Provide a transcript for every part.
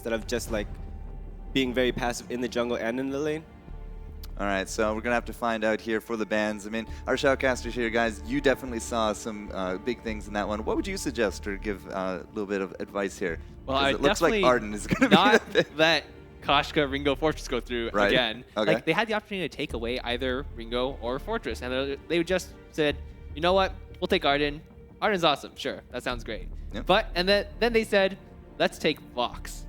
instead of just like being very passive in the jungle and in the lane. All right, so we're going to have to find out here for the bans. I mean, our shoutcasters here, guys, you definitely saw some big things in that one. What would you suggest or give a little bit of advice here? Well, it looks like Arden is going to not be let Koshka, Ringo, Fortress go through again. Okay. Like, they had the opportunity to take away either Ringo or Fortress, and they just said, you know what, we'll take Arden. Arden's awesome, sure, that sounds great. Yep. But, and then they said, let's take Vox.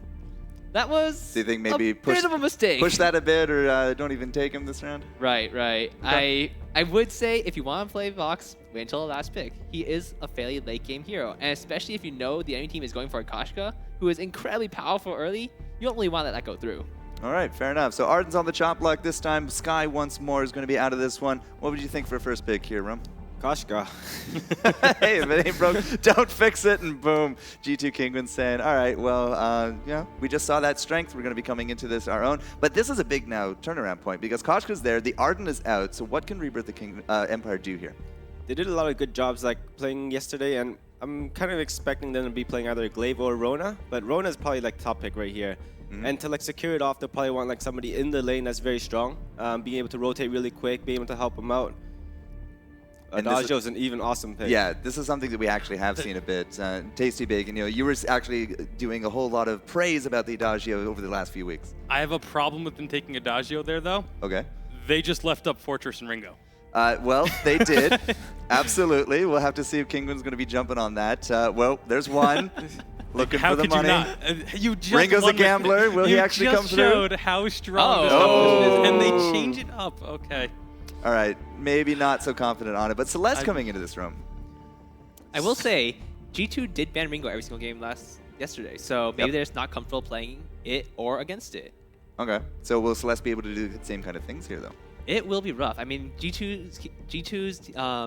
That was Do you think maybe a bit of a mistake. Push that a bit, or don't even take him this round? Right. Okay. I would say if you want to play Vox, wait until the last pick. He is a fairly late game hero, and especially if you know the enemy team is going for a Koshka, who is incredibly powerful early, you don't really want to let that go through. All right, fair enough. So Arden's on the chop block this time. Sky once more is going to be out of this one. What would you think for first pick here, Rum? Koshka. Hey, if it ain't broke, don't fix it, and boom. G2 Kinguin saying, all right, well, yeah, we just saw that strength. We're going to be coming into this our own. But this is a big now turnaround point because Koshka's there, the Arden is out, so what can Rebirth the Empire do here? They did a lot of good jobs like playing yesterday, and I'm kind of expecting them to be playing either Glaive or Rona, but Rona is probably like top pick right here. And to like secure it off, they'll probably want like somebody in the lane that's very strong, being able to rotate really quick, being able to help them out. Adagio is an even awesome pick. Yeah, this is something that we actually have seen a bit. Tasty Bacon, you were actually doing a whole lot of praise about the Adagio over the last few weeks. I have a problem with them taking Adagio there, though. Okay. They just left up Fortress and Ringo. Well, they did. Absolutely. We'll have to see if Kinguin's going to be jumping on that. Well, there's one. Looking for the money. How could you not? You just Ringo's a gambler. Will he actually come through? You just showed how strong this competition is, and they change it up. Okay. All right. Maybe not so confident on it, but Celeste coming into this room. I will say, G2 did ban Ringo every single game yesterday, so maybe they're just not comfortable playing it or against it. Okay. So will Celeste be able to do the same kind of things here, though? It will be rough. I mean, G2's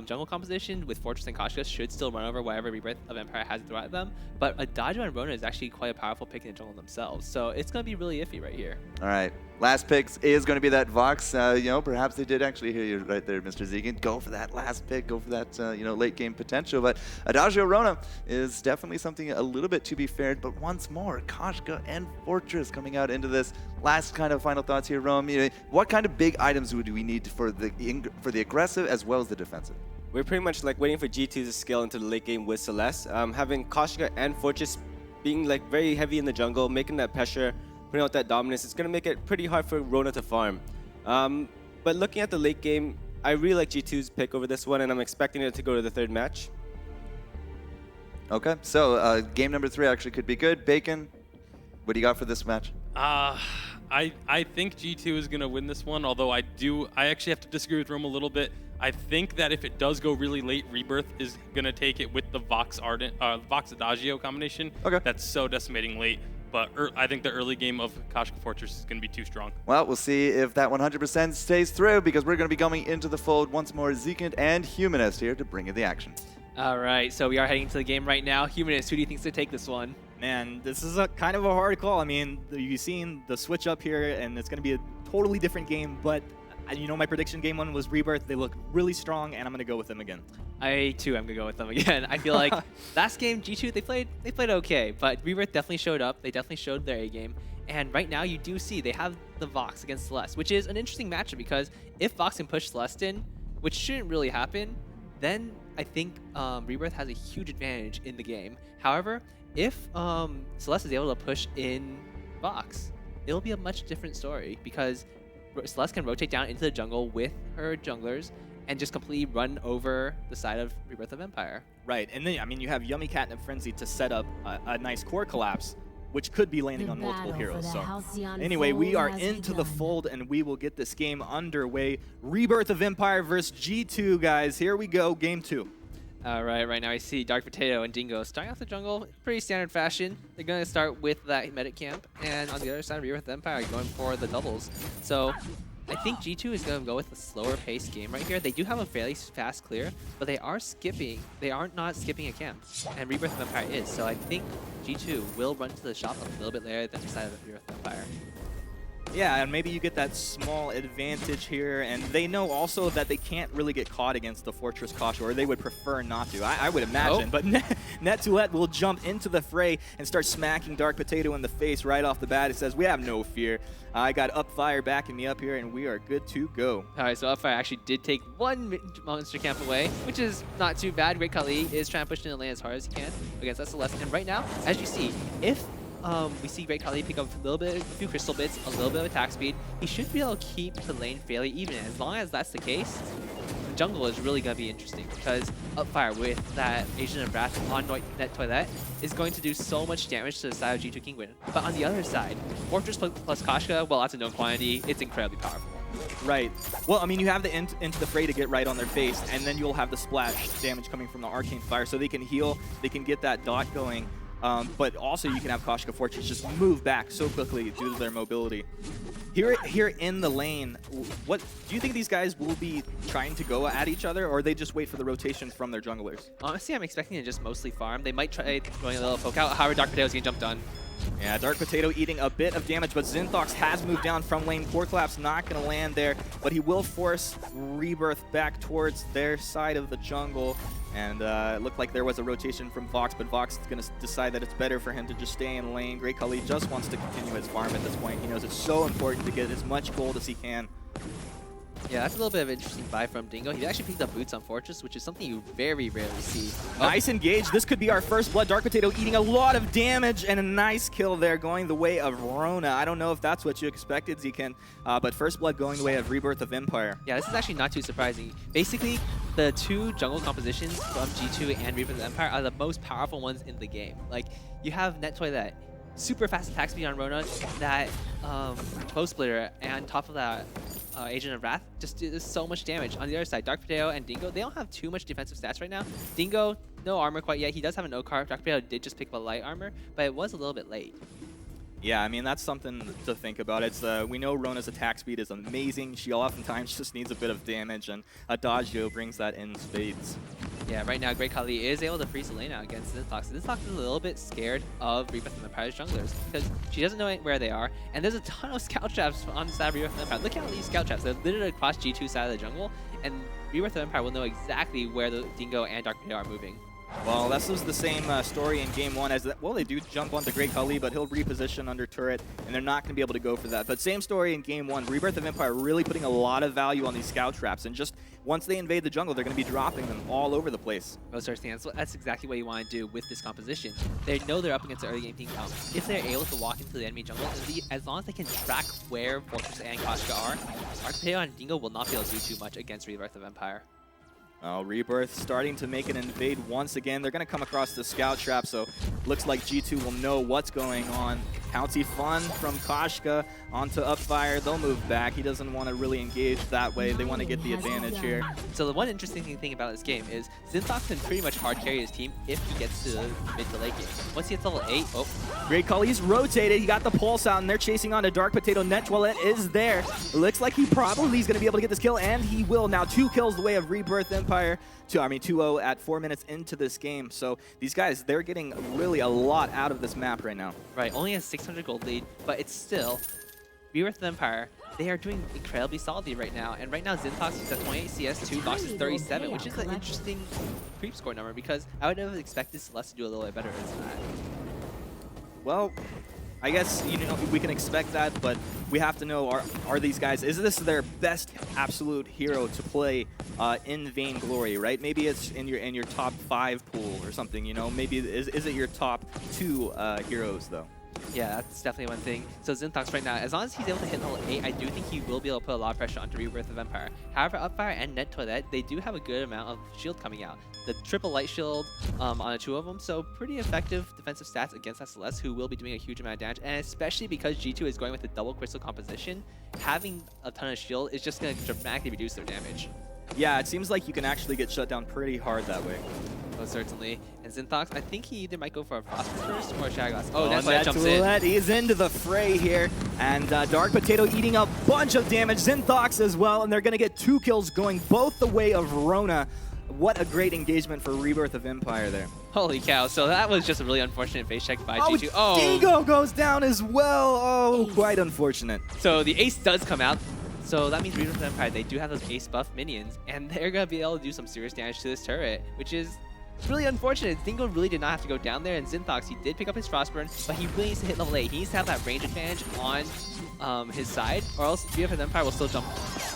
jungle composition with Fortress and Koshka should still run over whatever Rebirth of Empire has to throw at them, but Adagio and Rona is actually quite a powerful pick in the jungle themselves, so it's going to be really iffy right here. All right. Last pick is going to be that Vox. Perhaps they did actually hear you right there, Mr. Zegan. Go for that last pick. Go for that, late game potential. But Adagio Rona is definitely something a little bit to be fared. But once more, Koshka and Fortress coming out into this. Last kind of final thoughts here, Rome. What kind of big items do we need for the aggressive as well as the defensive? We're pretty much like waiting for G2 to scale into the late game with Celeste. Having Koshka and Fortress being like very heavy in the jungle, making that pressure, putting out that dominance, it's going to make it pretty hard for Rona to farm. But looking at the late game, I really like G2's pick over this one, and I'm expecting it to go to the third match. Okay, so game number 3 actually could be good. Bacon, what do you got for this match? I think G2 is going to win this one, although I actually have to disagree with Rome a little bit. I think that if it does go really late, Rebirth is going to take it with the Vox Adagio combination. Okay. That's so decimating late. But I think the early game of Koshka Fortress is going to be too strong. Well, we'll see if that 100% stays through, because we're going to be going into the fold once more. Zekant and Humanist here to bring you the action. All right, so we are heading into the game right now. Humanist, who do you think is going to take this one? Man, this is a kind of a hard call. I mean, you've seen the switch up here, and it's going to be a totally different game. But, my prediction game 1 was Rebirth. They look really strong, and I'm going to go with them again. I, too, am going to go with them again. I feel like last game, G2, they played okay, but Rebirth definitely showed up. They definitely showed their A game. And right now, you do see they have the Vox against Celeste, which is an interesting matchup because if Vox can push Celeste in, which shouldn't really happen, then I think Rebirth has a huge advantage in the game. However, if Celeste is able to push in Vox, it'll be a much different story because Celeste can rotate down into the jungle with her junglers and just completely run over the side of Rebirth of Empire. Right, and then, you have Yummy Catnip Frenzy to set up a nice core collapse, which could be landing on multiple heroes. So anyway, we are into the fold, and we will get this game underway. Rebirth of Empire versus G2, guys. Here we go, game 2. All right now I see Dark Potato and Dingo starting off the jungle, pretty standard fashion. They're going to start with that medic camp, and on the other side, Rebirth of Empire going for the doubles. So I think G2 is going to go with a slower paced game right here. They do have a fairly fast clear, but they are not skipping a camp, and Rebirth of Empire is. So I think G2 will run to the shop a little bit later than the side of Rebirth of Empire. Yeah, and maybe you get that small advantage here, and they know also that they can't really get caught against the Fortress Kosh, or they would prefer not to, I would imagine. But Netulette will jump into the fray and start smacking Dark Potato in the face right off the bat. It says, we have no fear. I got Upfire backing me up here, and we are good to go. All right, so Upfire actually did take one monster camp away, which is not too bad. Great Khali is trying to push in the lane as hard as he can against that Celeste. And right now, as you see, if we see Great Khali pick up a few crystal bits, a little bit of attack speed, he should be able to keep the lane fairly even. As long as that's the case, the jungle is really going to be interesting because Upfire with that Agent of Wrath on Net Toilet is going to do so much damage to the side of G2 Kinguin. But on the other side, Fortress plus Koshka, well, that's a known quantity. It's incredibly powerful. Right. Well, I mean, you have the into the fray to get right on their face, and then you'll have the splash damage coming from the Arcane Fire, so they can heal, they can get that dot going. But also you can have Koshka Fortress just move back so quickly due to their mobility. Here in the lane, what do you think these guys will be trying to go at each other, or they just wait for the rotation from their junglers? Honestly, I'm expecting to just mostly farm. They might try going a little poke out. However, Dark Potato's getting jumped on. Yeah, Dark Potato eating a bit of damage, but Zintox has moved down from lane. Core Collapse not going to land there, but he will force Rebirth back towards their side of the jungle. And it looked like there was a rotation from Vox, but Vox is going to decide that it's better for him to just stay in lane. Great Khali just wants to continue his farm at this point. He knows it's so important to get as much gold as he can. Yeah, that's a little bit of an interesting buy from Dingo. He actually picked up boots on Fortress, which is something you very rarely see. Nice engage. This could be our first blood. Dark Potato eating a lot of damage, and a nice kill there going the way of Rona. I don't know if that's what you expected, Zekan, but first blood going the way of Rebirth of Empire. Yeah, this is actually not too surprising. Basically, the two jungle compositions from G2 and Rebirth of Empire are the most powerful ones in the game. Like, you have Net Toilet, super fast attack speed on Rona, that bow splitter, and on top of that, Agent of Wrath just does so much damage. On the other side, Dark Potato and Dingo, they don't have too much defensive stats right now. Dingo, no armor quite yet. He does have an O-Carve. Dark Potato did just pick up a light armor, but it was a little bit late. Yeah, I mean, that's something to think about. It's we know Rona's attack speed is amazing. She oftentimes just needs a bit of damage, and Adagio brings that in spades. Yeah, right now, Great Khali is able to freeze the lane out against Zintox. Zintox is a little bit scared of Rebirth of Empire's junglers because she doesn't know where they are, and there's a ton of scout traps on the side of Rebirth of Empire. Look at all these scout traps. They're literally across G2 side of the jungle, and Rebirth of Empire will know exactly where the Dingo and Dark Potato are moving. Well, this was the same story in Game 1 as that. Well, they do jump onto Great Khali, but he'll reposition under turret, and they're not going to be able to go for that. But same story in Game 1. Rebirth of Empire really putting a lot of value on these scout traps, and just once they invade the jungle, they're going to be dropping them all over the place. Most certainly, that's exactly what you want to do with this composition. They know they're up against the early game team count. If they're able to walk into the enemy jungle, as long as they can track where Fortress and Koshka are, Dark Potato and Dingo will not be able to do too much against Rebirth of Empire. Rebirth starting to make an invade once again. They're going to come across the scout trap, so looks like G2 will know what's going on. Pouncy fun from Koshka onto Upfire. They'll move back. He doesn't want to really engage that way. They want to get the advantage here. So the one interesting thing about this game is Zintox can pretty much hard carry his team if he gets to the mid to late game. Once he hits level 8, Great Khali's rotated. He got the pulse out, and they're chasing on to Dark Potato. Net Toilet is there. Looks like he probably is going to be able to get this kill, and he will. Now 2 kills the way of Rebirth Empire. 2-0 at 4 minutes into this game. So these guys, they're getting really a lot out of this map right now. Right, only a 600 gold lead, but it's still Rebirth of Empire. They are doing incredibly solidly right now. And right now, Zintox is at 28 CS, 2 Vox is 37, which is an interesting creep score number because I would have expected Celeste to do a little bit better than that. Well, I guess, you know, we can expect that, but we have to know, are these guys, is this their best absolute hero to play in Vainglory, right? Maybe it's in your top 5 pool or something, you know? Maybe is it your top 2 heroes, though? Yeah, that's definitely one thing. So Zintox right now, as long as he's able to hit level 8, I do think he will be able to put a lot of pressure onto Rebirth of Empire. However, Upfire and Net Toilet, they do have a good amount of shield coming out. The triple light shield on the 2 of them, so pretty effective defensive stats against that Celeste, who will be doing a huge amount of damage. And especially because G2 is going with the double crystal composition, having a ton of shield is just going to dramatically reduce their damage. Yeah, it seems like you can actually get shut down pretty hard that way. Most certainly. And Zintox, I think he either might go for a Frostburst first or a Shadowglass. Oh, that's why jumps in. He's into the fray here. And Dark Potato eating a bunch of damage. Zintox as well. And they're going to get 2 kills going both the way of Rona. what a great engagement for Rebirth of Empire there. Holy cow. So that was just a really unfortunate face check by G2. Oh, Dingo goes down as well. Oh, quite unfortunate. So the ace does come out. So that means Rebirth of Empire, they do have those ace buff minions, and they're going to be able to do some serious damage to this turret, which is really unfortunate. Dingo really did not have to go down there, and Zintox, he did pick up his Frostburn, but he really needs to hit level 8. He needs to have that range advantage on his side, or else Rebirth of Empire will still jump.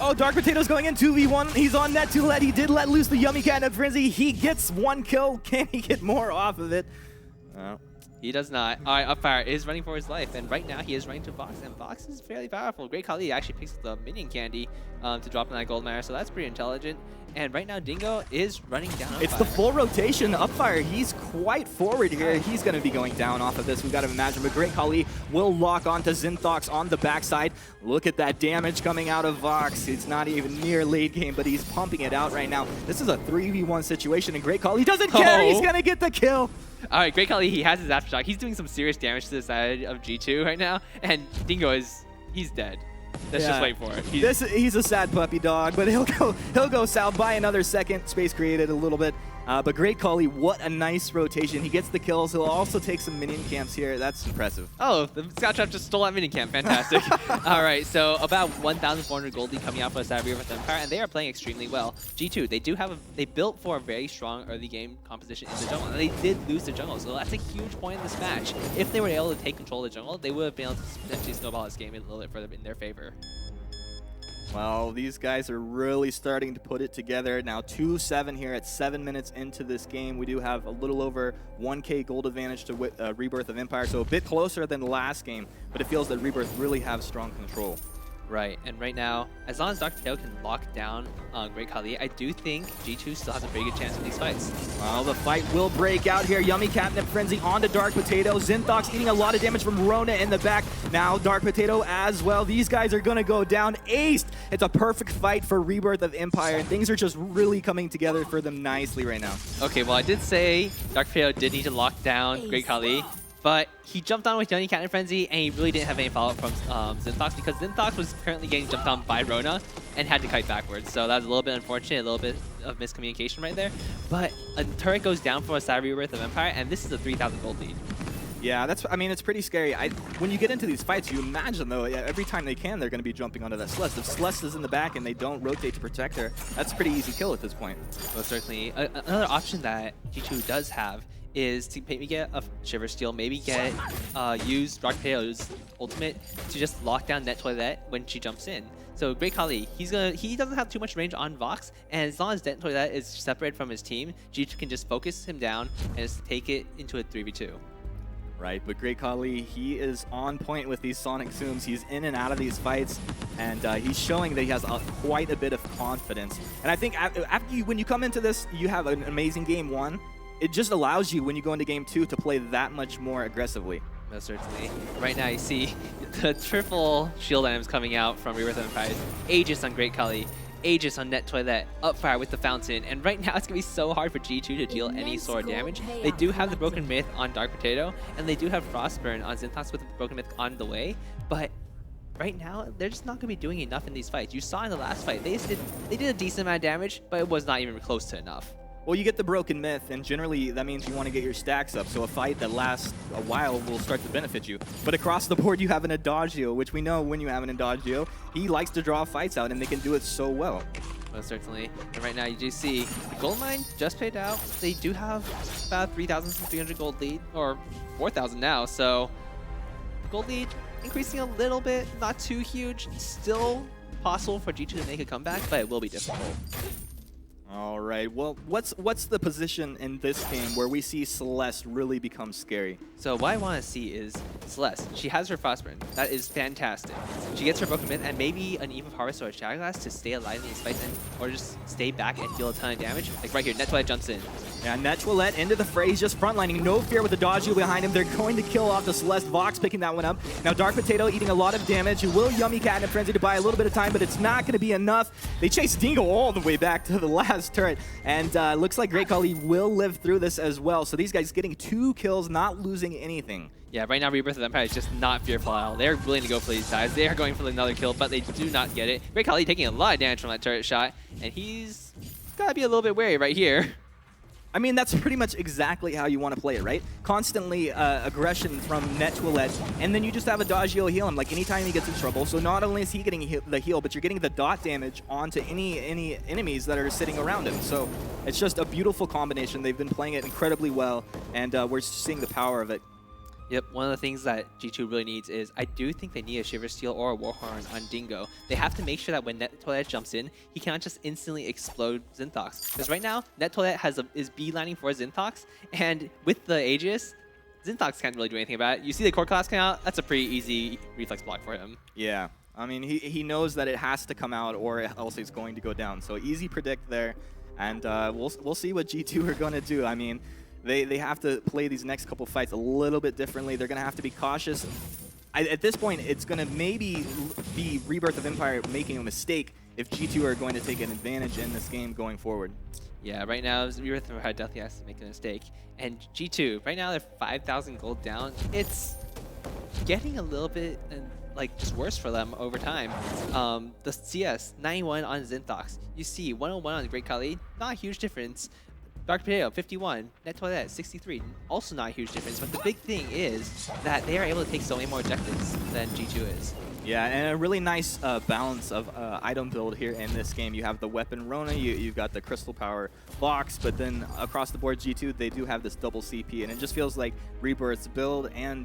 Oh, Dark Potato's going in 2v1. He's on net to let. He did let loose the Yummy Catnip Frenzy. He gets 1 kill. Can he get more off of it? He does not. All right, Upfire is running for his life, and right now he is running to Vox, and Vox is fairly powerful. Great Kali actually picks up the minion candy to drop in that gold mire, so that's pretty intelligent. And right now, Dingo is running down Upfire. It's the full rotation. Upfire, he's quite forward here. He's going to be going down off of this. We've got to imagine. But Great Kali will lock onto Zintox on the backside. Look at that damage coming out of Vox. It's not even near late game, but he's pumping it out right now. This is a 3v1 situation, and Great Kali doesn't care. He's going to get the kill. All right, Great Kali, he has his Aftershock. He's doing some serious damage to the side of G2 right now, and Dingo he's dead. Let's just wait for it. He's a sad puppy dog, but he'll go south by another second. Space created a little bit. But Great Kali, what a nice rotation. He gets the kills. He'll also take some minion camps here. That's impressive. Oh, the Scout Trap just stole that minion camp. Fantastic. All right, so about 1,400 gold lead coming out for the side of Rebirth Empire, and they are playing extremely well. G2, they built for a very strong early game composition in the jungle, and they did lose the jungle, so that's a huge point in this match. If they were able to take control of the jungle, they would have been able to potentially snowball this game a little bit further in their favor. Well, these guys are really starting to put it together. Now 2-7 here at 7 minutes into this game. We do have a little over 1K gold advantage to Rebirth of Empire, so a bit closer than the last game, but it feels that Rebirth really have strong control. Right, and right now, as long as Dr. Tail can lock down Great Kali, I do think G2 still has a pretty good chance in these fights. Well, the fight will break out here. Yummy Catnip Frenzy onto Dark Potato. Zintox eating a lot of damage from Rona in the back. Now Dark Potato as well. These guys are going to go down. Aced! It's a perfect fight for Rebirth of Empire, and things are just really coming together for them nicely right now. Okay, well, I did say Dark Potato did need to lock down Great Kali, but he jumped on with Yummy Catnip Frenzy, and he really didn't have any follow-up from Zintox, because Zintox was currently getting jumped on by Rona and had to kite backwards. So that was a little bit unfortunate, a little bit of miscommunication right there. But a turret goes down for a side Rebirth of Empire, and this is a 3,000 gold lead. Yeah, I mean, it's pretty scary. When you get into these fights, you imagine, though, every time they can, they're going to be jumping onto that Celeste. If Celeste is in the back and they don't rotate to protect her, that's a pretty easy kill at this point. Well, certainly. Another option that G2 does have is to maybe get a Shiver Steel, maybe use Dark Potato's ultimate to just lock down Net Toilet when she jumps in. So Great Kali, he doesn't have too much range on Vox, and as long as Net Toilet is separated from his team, G2 can just focus him down and just take it into a 3v2. Right, but Great Kali, he is on point with these Sonic Zooms. He's in and out of these fights, and he's showing that he has quite a bit of confidence. And I think when you come into this, you have an amazing game 1. It just allows you, when you go into game 2, to play that much more aggressively. Most certainly. Right now, you see the triple shield items coming out from Rebirth of Empire. Aegis on Great Kali, Aegis on Net Toilet, Upfire with the Fountain, and right now it's going to be so hard for G2 to deal any sort of damage. They do have the Broken Myth on Dark Potato, and they do have Frostburn on Zintox with the Broken Myth on the way, but right now, they're just not going to be doing enough in these fights. You saw in the last fight, they did a decent amount of damage, but it was not even close to enough. Well, you get the Broken Myth, and generally that means you want to get your stacks up, so a fight that lasts a while will start to benefit you. But across the board, you have an Adagio, which we know when you have an Adagio, he likes to draw fights out, and they can do it so well. Most certainly. And right now, you do see the gold mine just paid out. They do have about 3,300 gold lead, or 4,000 now, so gold lead increasing a little bit, not too huge. Still possible for G2 to make a comeback, but it will be difficult. All right, well, what's the position in this game where we see Celeste really become scary? So what I want to see is Celeste. She has her Frostburn. That is fantastic. She gets her Broken Myth and maybe an Eve of Harvest or a Shadowglass to stay alive in these fights, or just stay back and deal a ton of damage. Like right here, Net Toilet jumps in. Yeah, Net Toilet into the fray. He's just frontlining. No fear with the Dodgio behind him. They're going to kill off the Celeste. Vox picking that one up. Now Dark Potato eating a lot of damage. He will Yummy Catnip Frenzy to buy a little bit of time, but it's not going to be enough. They chase Dingo all the way back to the last turret, and looks like Great Kali will live through this as well. So these guys getting 2 kills, not losing anything. Yeah, right now Rebirth of Empire is just not fearful at all. They're willing to go for these guys. They are going for another kill, but they do not get it. Great Kali taking a lot of damage from that turret shot, and he's gotta be a little bit wary right here. I mean, that's pretty much exactly how you want to play it, right? Constantly aggression from Net Toilette, and then you just have Adagio heal him, like anytime he gets in trouble. So not only is he getting the heal, but you're getting the dot damage onto any enemies that are sitting around him. So it's just a beautiful combination. They've been playing it incredibly well, and we're seeing the power of it. Yep, one of the things that G2 really needs is, I do think they need a Shiver Steel or a Warhorn on Dingo. They have to make sure that when Net Toilette jumps in, he cannot just instantly explode Zintox. Because right now, Net Toilette is beelining for Zintox, and with the Aegis, Zintox can't really do anything about it. You see the core class come out, that's a pretty easy reflex block for him. Yeah, I mean, he knows that it has to come out or else it's going to go down. So easy predict there, and we'll see what G2 are going to do. I mean, They have to play these next couple fights a little bit differently. They're going to have to be cautious. At this point, it's going to maybe be Rebirth of Empire making a mistake if G2 are going to take an advantage in this game going forward. Yeah, right now, Rebirth of Empire definitely has to make a mistake. And G2, right now they're 5,000 gold down. It's getting a little bit like just worse for them over time. The CS, 91 on Zintox. You see 101 on Great Khali, not a huge difference. Dark Potato, 51. Net Toilette, 63. Also not a huge difference, but the big thing is that they are able to take so many more objectives than G2 is. Yeah, and a really nice balance of item build here in this game. You have the weapon Rona, you've got the Crystal Power box, but then across the board G2, they do have this double CP, and it just feels like Rebirth's build and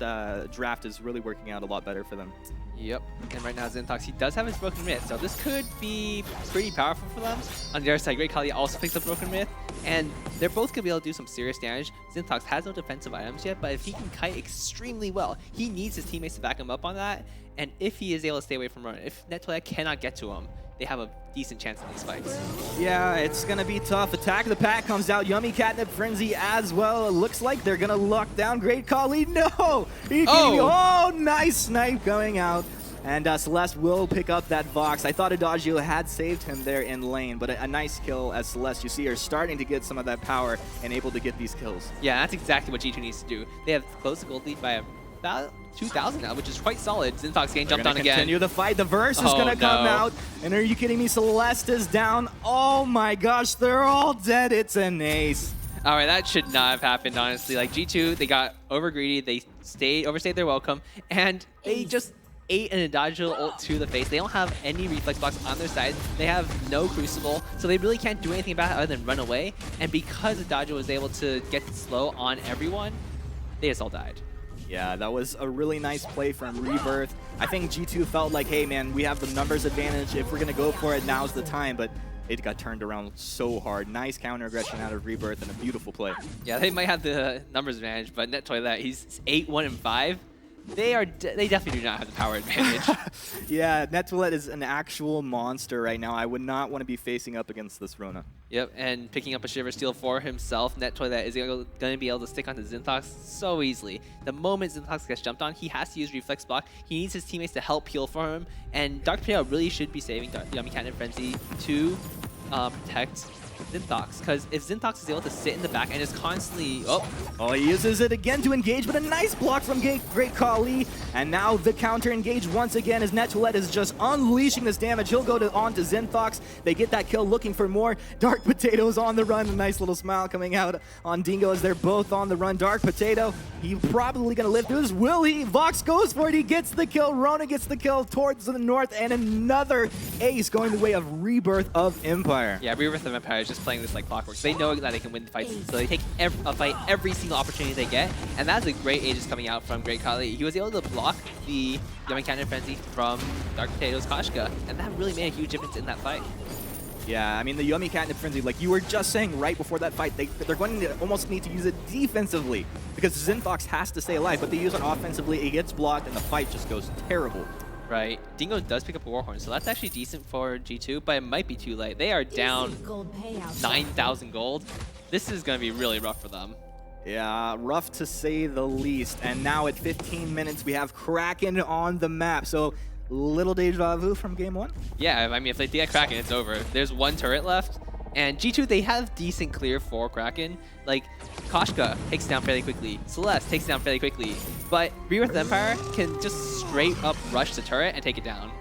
draft is really working out a lot better for them. Yep, and right now Zintox, he does have his Broken Myth, so this could be pretty powerful for them. On the other side, Great Khali also picks up Broken Myth, and they're both going to be able to do some serious damage. Zintox has no defensive items yet, but if he can kite extremely well, he needs his teammates to back him up on that, and if he is able to stay away from Run, if Net Toilette cannot get to him, they have a decent chance in these fights. Yeah, it's going to be tough. Attack of the Pack comes out. Yummy Catnip Frenzy as well. It looks like they're going to lock down Great Khali. No! Oh, nice snipe going out. And Celeste will pick up that Vox. I thought Adagio had saved him there in lane, but a nice kill as Celeste, you see, are starting to get some of that power and able to get these kills. Yeah, that's exactly what G2 needs to do. They have closed the gold lead by about 2,000 now, which is quite solid. Zintox getting jumped on again. Continue the fight. The verse is going to come out. And are you kidding me? Celeste is down. Oh my gosh, they're all dead. It's an ace. All right, that should not have happened, honestly. Like G2, they got over greedy. They overstayed their welcome, and they just ate an Adagio ult to the face. They don't have any reflex blocks on their side. They have no Crucible, so they really can't do anything about it other than run away. And because Adagio was able to get slow on everyone, they just all died. Yeah, that was a really nice play from Rebirth. I think G2 felt like, hey man, we have the numbers advantage. If we're going to go for it, now's the time. But it got turned around so hard. Nice counter aggression out of Rebirth and a beautiful play. Yeah, they might have the numbers advantage, but Net Toilette, he's 8-1-5. They definitely do not have the power advantage. Yeah, Net Toilette is an actual monster right now. I would not want to be facing up against this Rona. Yep, and picking up a Shiver Steel for himself, Net Toilette is going to be able to stick onto Zintox so easily. The moment Zintox gets jumped on, he has to use Reflex Block. He needs his teammates to help heal for him, and Dark Potato really should be saving Yummy Cat and Frenzy to protect Zintox, because if Zintox is able to sit in the back and is constantly... Oh, he uses it again to engage, but a nice block from Great Khali. And now the counter engage once again as Net Toilette is just unleashing this damage. He'll go on to Zintox. They get that kill looking for more. Dark Potato's on the run. A nice little smile coming out on Dingo as they're both on the run. Dark Potato, he probably going to live through this. Will he? Vox goes for it. He gets the kill. Rona gets the kill towards the north, and another ace going the way of Rebirth of Empire. Yeah, Rebirth of Empire is just playing this like clockwork. They know that they can win the fights, so they take a fight every single opportunity they get, and that's a great Aegis coming out from Great Khali. He was able to block the Yummy Cannon Frenzy from Dark Potato's Koshka, and that really made a huge difference in that fight. Yeah, I mean, the Yummy Catnip Frenzy, like you were just saying right before that fight, they're going to almost need to use it defensively because Zinfox has to stay alive, but they use it offensively, it gets blocked, and the fight just goes terrible. Right. Dingo does pick up a Warhorn, so that's actually decent for G2, but it might be too late. They are down 9,000 gold. This is going to be really rough for them. Yeah, rough to say the least. And now at 15 minutes, we have Kraken on the map. So little deja vu from game one? Yeah, I mean, if they get Kraken, it's over. There's one turret left, and G2, they have decent clear for Kraken. Like, Koshka takes down fairly quickly. Celeste takes down fairly quickly. But Rebirth of Empire can just straight up rush the turret and take it down.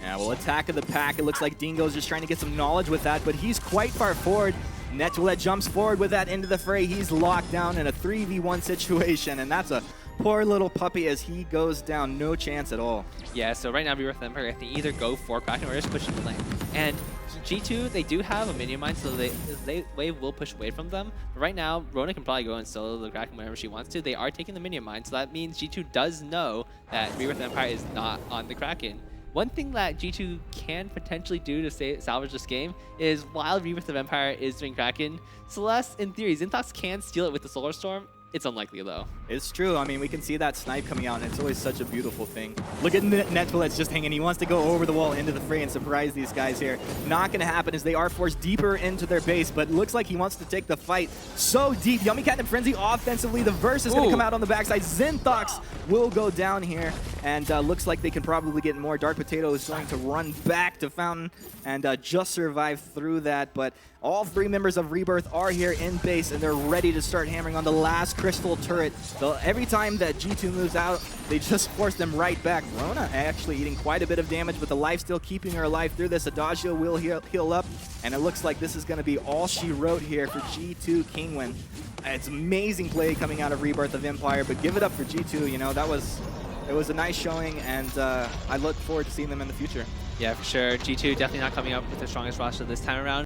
Yeah, well, attack of the pack. It looks like Dingo's just trying to get some knowledge with that, but he's quite far forward. Netwillet jumps forward with that into the fray. He's locked down in a 3v1 situation, and that's a poor little puppy as he goes down. No chance at all. Yeah, so right now Rebirth Empire have to either go for Kraken or just push in the lane. And G2, they do have a minion mine, so they Wave will push away from them. But right now, Rona can probably go and solo the Kraken whenever she wants to. They are taking the minion mine, so that means G2 does know that Rebirth Empire is not on the Kraken. One thing that G2 can potentially do to salvage this game is while Rebirth of Empire is doing Kraken, Celeste, in theory, Zintox can steal it with the Solar Storm. It's unlikely, though. It's true. I mean, we can see that snipe coming out, and it's always such a beautiful thing. Look at Netwillet's just hanging. He wants to go over the wall into the fray and surprise these guys here. Not going to happen as they are forced deeper into their base, but looks like he wants to take the fight so deep. Yummy Catnip Frenzy offensively. The verse is going to come out on the backside. Zintox will go down here, and looks like they can probably get more. Dark Potato is going to run back to Fountain and just survive through that, but all 3 members of Rebirth are here in base, and they're ready to start hammering on the last crystal turret. So every time that G2 moves out, they just force them right back. Rona actually eating quite a bit of damage, but the life still keeping her alive through this. Adagio will heal up, and it looks like this is going to be all she wrote here for G2 Kinguin. It's amazing play coming out of Rebirth of Empire, but give it up for G2. You know, it was a nice showing, and I look forward to seeing them in the future. Yeah, for sure. G2 definitely not coming up with the strongest roster this time around.